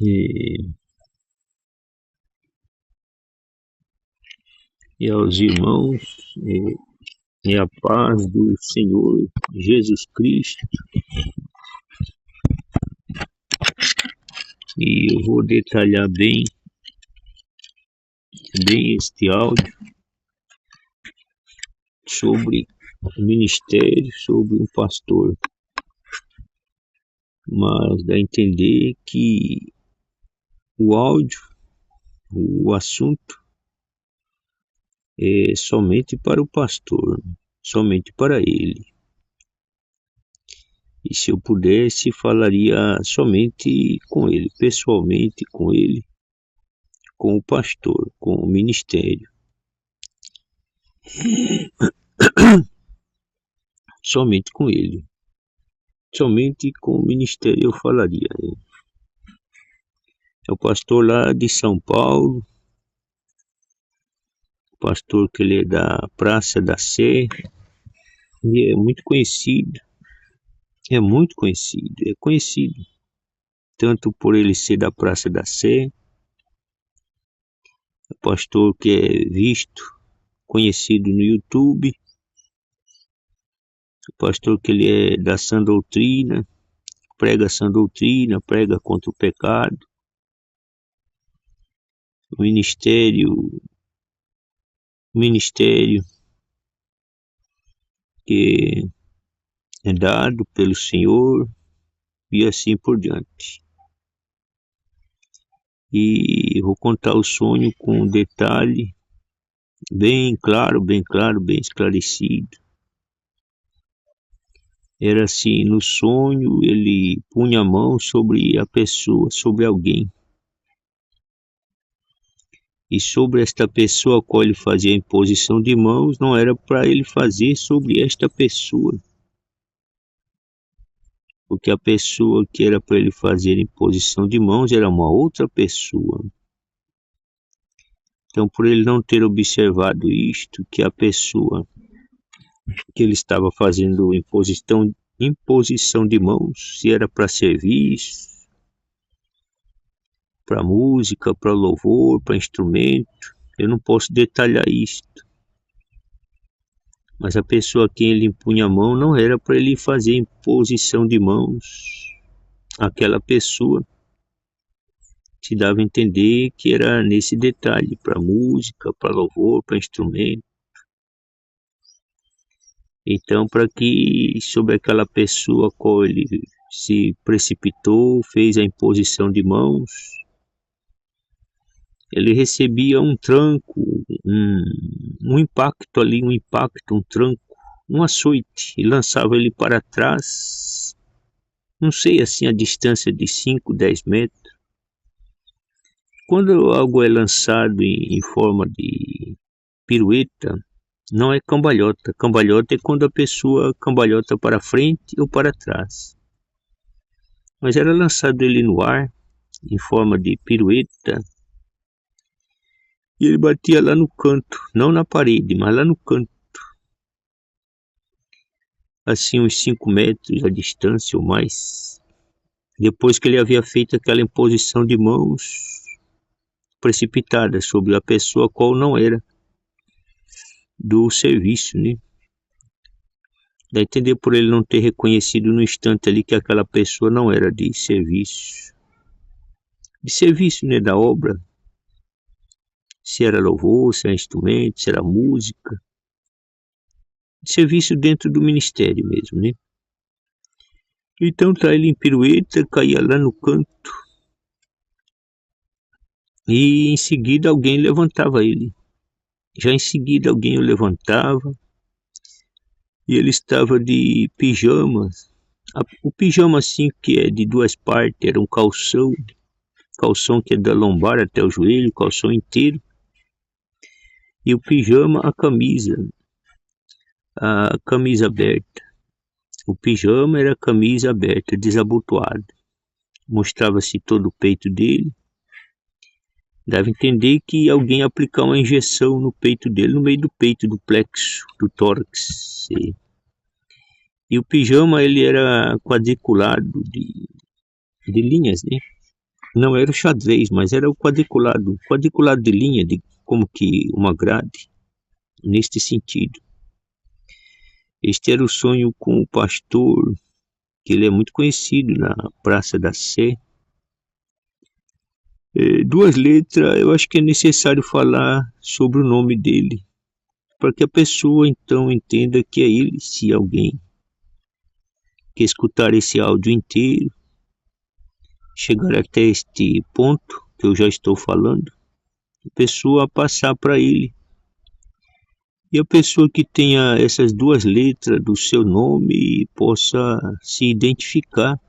e, e aos irmãos, e a paz do Senhor Jesus Cristo. E eu vou detalhar bem este áudio sobre o ministério, sobre um pastor, mas dá a entender que o áudio, o assunto é somente para o pastor, somente para ele. E se eu pudesse, falaria somente com ele, pessoalmente com ele, com o pastor, com o ministério. Somente com ele. Somente com o ministério eu falaria. É o pastor lá de São Paulo, pastor que ele é da Praça da Sé, e é muito conhecido. É muito conhecido, é conhecido. Tanto por ele ser da Praça da Sé, é pastor que é visto, conhecido no YouTube, pastor que ele é da sã doutrina, prega sã doutrina, prega contra o pecado. O ministério que é dado pelo Senhor e assim por diante. E vou contar o sonho com um detalhe bem claro, bem esclarecido. Era assim, no sonho ele punha a mão sobre a pessoa, sobre alguém. E sobre esta pessoa a qual ele fazia a imposição de mãos, não era para ele fazer sobre esta pessoa. Porque a pessoa que era para ele fazer a imposição de mãos era uma outra pessoa. Então, por ele não ter observado isto, que a pessoa que ele estava fazendo imposição de mãos, se era para serviço, para música, para louvor, para instrumento, eu não posso detalhar isto. Mas a pessoa a quem ele impunha a mão não era para ele fazer imposição de mãos. Aquela pessoa se dava a entender que era nesse detalhe, para música, para louvor, para instrumento. Então, para que sobre aquela pessoa a qual ele se precipitou, fez a imposição de mãos, ele recebia um tranco, um impacto ali, um tranco, um açoite, e lançava ele para trás, não sei assim a distância de 5, 10 metros. Quando algo é lançado em forma de pirueta, não é cambalhota. Cambalhota é quando a pessoa cambalhota para frente ou para trás. Mas era lançado ele no ar, em forma de pirueta, e ele batia lá no canto, não na parede, mas lá no canto. Assim uns 5 metros a distância ou mais. Depois que ele havia feito aquela imposição de mãos precipitada sobre a pessoa qual não era do serviço, né? Dá a entender por ele não ter reconhecido no instante ali que aquela pessoa não era de serviço. De serviço, né? Da obra. Se era louvor, se era instrumento, se era música. De serviço dentro do ministério mesmo, né? Então tá ele em pirueta, caía lá no canto. E em seguida alguém levantava ele. Já em seguida alguém o levantava. E ele estava de pijamas. O pijama assim que é de 2 partes, era um calção que é da lombar até o joelho, calção inteiro. E o pijama, a camisa aberta. O pijama era a camisa aberta, desabotoada. Mostrava-se todo o peito dele. Dava a entender que alguém aplicou uma injeção no peito dele, no meio do peito, do plexo, do tórax. E o pijama ele era quadriculado de linhas, né? Não era o xadrez, mas era o quadriculado de linha, de como que uma grade, neste sentido. Este era o sonho com o pastor, que ele é muito conhecido na Praça da Sé. Duas letras, eu acho que é necessário falar sobre o nome dele, para que a pessoa então entenda que é ele. Se alguém que escutar esse áudio inteiro, chegar até este ponto que eu já estou falando, a pessoa passar para ele. E a pessoa que tenha essas duas letras do seu nome possa se identificar.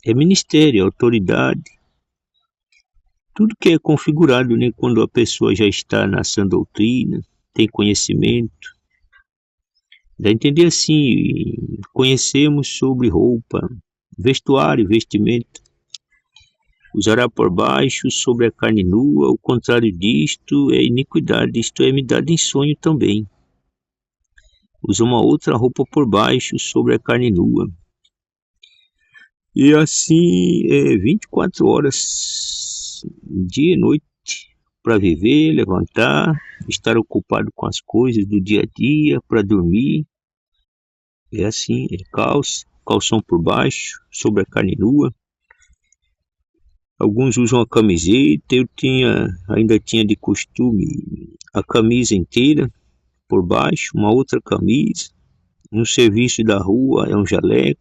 É ministério, é autoridade. Tudo que é configurado, né, quando a pessoa já está na sã doutrina, tem conhecimento. Dá a entender assim, conhecemos sobre roupa, vestuário, vestimenta. Usará por baixo sobre a carne nua, o contrário disto é iniquidade, isto é me-dade em sonho também. Usa uma outra roupa por baixo sobre a carne nua. E assim, 24 horas, dia e noite, para viver, levantar, estar ocupado com as coisas do dia a dia, para dormir. É assim, calção por baixo, sobre a carne nua. Alguns usam a camiseta, ainda tinha de costume a camisa inteira por baixo, uma outra camisa. No serviço da rua é um jaleco.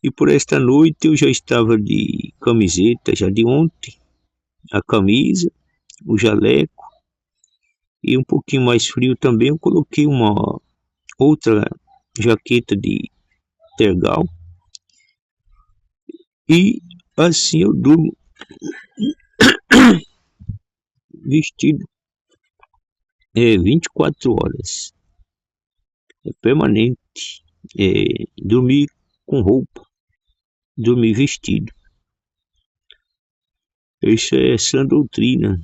E por esta noite eu já estava de camiseta, já de ontem, a camisa, o jaleco. E um pouquinho mais frio também, eu coloquei uma outra jaqueta de tergal. E assim eu durmo vestido 24 horas. É permanente. Dormir com roupa, dormir vestido. Isso é sã doutrina.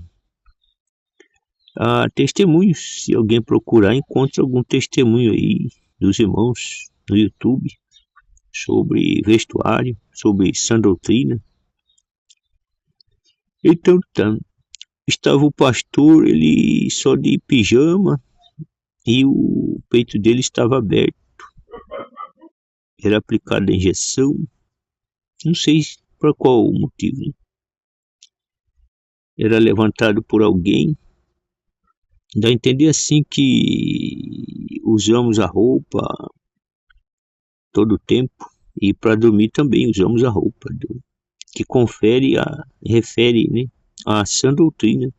Há testemunhos, se alguém procurar, encontra algum testemunho aí dos irmãos no YouTube sobre vestuário, sobre sã doutrina. Então, estava o pastor, ele só de pijama e o peito dele estava aberto. Era aplicada a injeção, não sei para qual motivo. Era levantado por alguém. Dá a entender assim que usamos a roupa todo o tempo, e para dormir também usamos a roupa, que refere, né, a sã doutrina.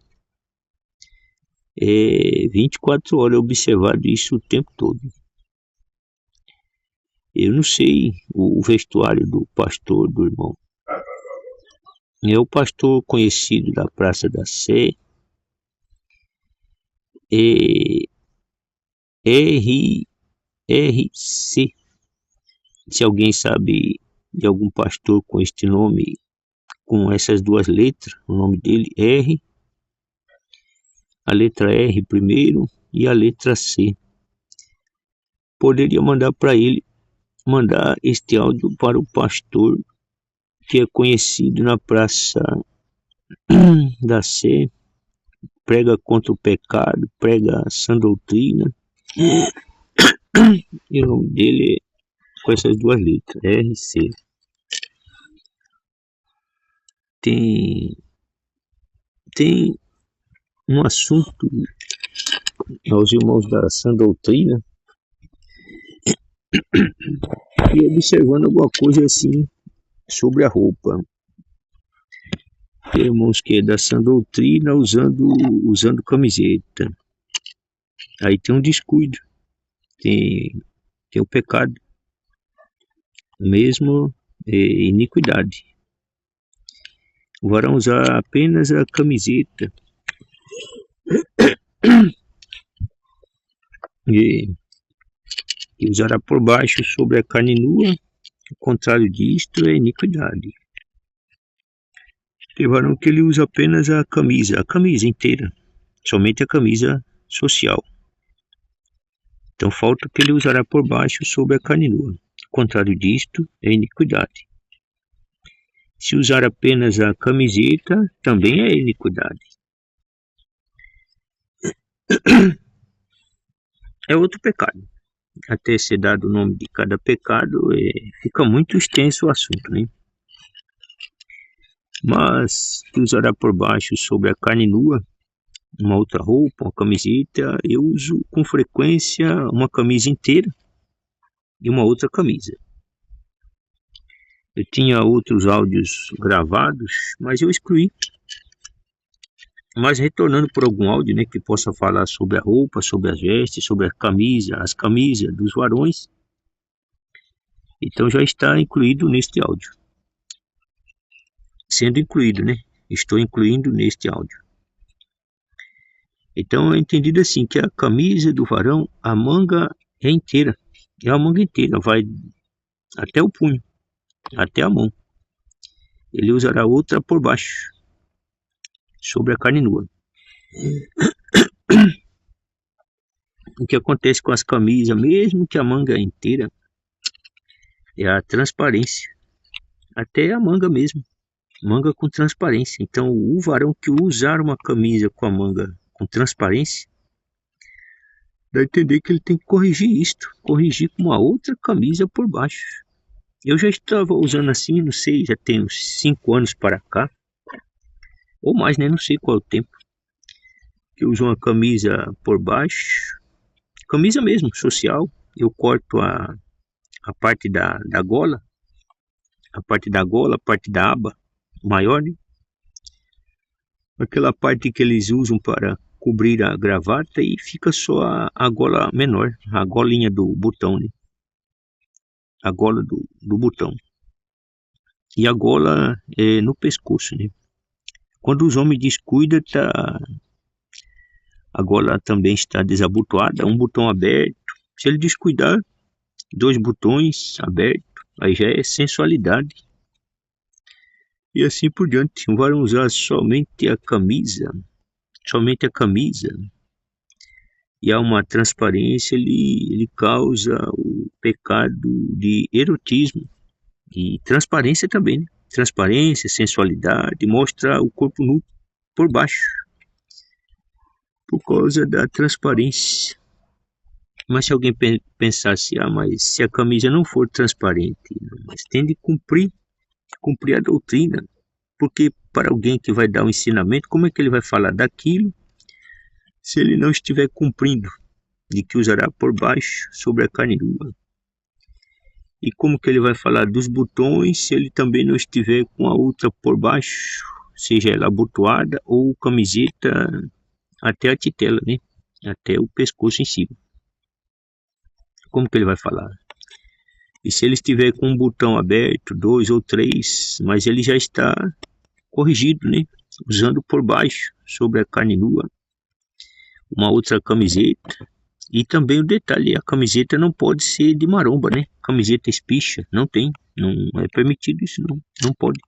24 horas observado isso o tempo todo. Eu não sei o vestuário do pastor, do irmão. É o pastor conhecido da Praça da Sé, RC. Se alguém sabe de algum pastor com este nome, com essas duas letras, o nome dele R, a letra R primeiro e a letra C, poderia mandar para ele, mandar este áudio para o pastor que é conhecido na Praça da Sé, prega contra o pecado, prega a sã doutrina, e o nome dele é com essas duas letras, RC. Tem um assunto aos irmãos da sã doutrina, e observando alguma coisa assim sobre a roupa. Tem irmãos que é da sã doutrina usando camiseta. Aí tem um descuido, tem o pecado, mesmo iniquidade. O varão usar apenas a camiseta e usará por baixo sobre a carne nua, o contrário disto é iniquidade. Tem varão que ele usa apenas a camisa inteira, somente a camisa social. Então falta que ele usará por baixo sobre a carne nua, o contrário disto é iniquidade. Se usar apenas a camiseta, também é iniquidade. É outro pecado. Até ser dado o nome de cada pecado, fica muito extenso o assunto, né? Mas que usará por baixo sobre a carne nua, uma outra roupa, uma camiseta, eu uso com frequência uma camisa inteira e uma outra camisa. Eu tinha outros áudios gravados, mas eu excluí. Mas retornando por algum áudio, né, que possa falar sobre a roupa, sobre as vestes, sobre as camisas dos varões, então já está incluído neste áudio. Sendo incluído, né? Estou incluindo neste áudio. Então é entendido assim, que a camisa do varão, a manga é inteira. É a manga inteira, vai até o punho, até a mão. Ele usará outra por baixo, sobre a carne nua. O que acontece com as camisas, mesmo que a manga é inteira, é a transparência. Até a manga mesmo. Manga com transparência. Então o varão que usar uma camisa com a manga com transparência, dá a entender que ele tem que corrigir isto. Corrigir com uma outra camisa por baixo. Eu já estava usando assim, não sei, já tem uns 5 anos para cá. Ou mais, né? Não sei qual é o tempo. Que eu uso uma camisa por baixo. Camisa mesmo, social. Eu corto a parte da gola. A parte da gola, a parte da aba maior, né? Aquela parte que eles usam para cobrir a gravata e fica só a gola menor. A golinha do botão, né? A gola do botão. E a gola é no pescoço, né? Quando os homens descuidam, a gola também está desabotoada, um botão aberto. Se ele descuidar, 2 botões abertos, aí já é sensualidade. E assim por diante. Não vai usar somente a camisa, e há uma transparência, ele causa o pecado de erotismo. E transparência também, né? Transparência, sensualidade, mostra o corpo nu por baixo, por causa da transparência. Mas se alguém pensasse, mas se a camisa não for transparente, mas tem de cumprir a doutrina, porque para alguém que vai dar um ensinamento, como é que ele vai falar daquilo se ele não estiver cumprindo, de que usará por baixo sobre a carne nua? E como que ele vai falar dos botões se ele também não estiver com a outra por baixo, seja ela abotoada ou camiseta até a titela, né? Até o pescoço em cima. Como que ele vai falar? E se ele estiver com um botão aberto, 2 ou 3, mas ele já está corrigido, né? Usando por baixo, sobre a carne nua, uma outra camiseta. E também o detalhe, a camiseta não pode ser de maromba, né? Camiseta espicha, não tem, não é permitido isso, não pode.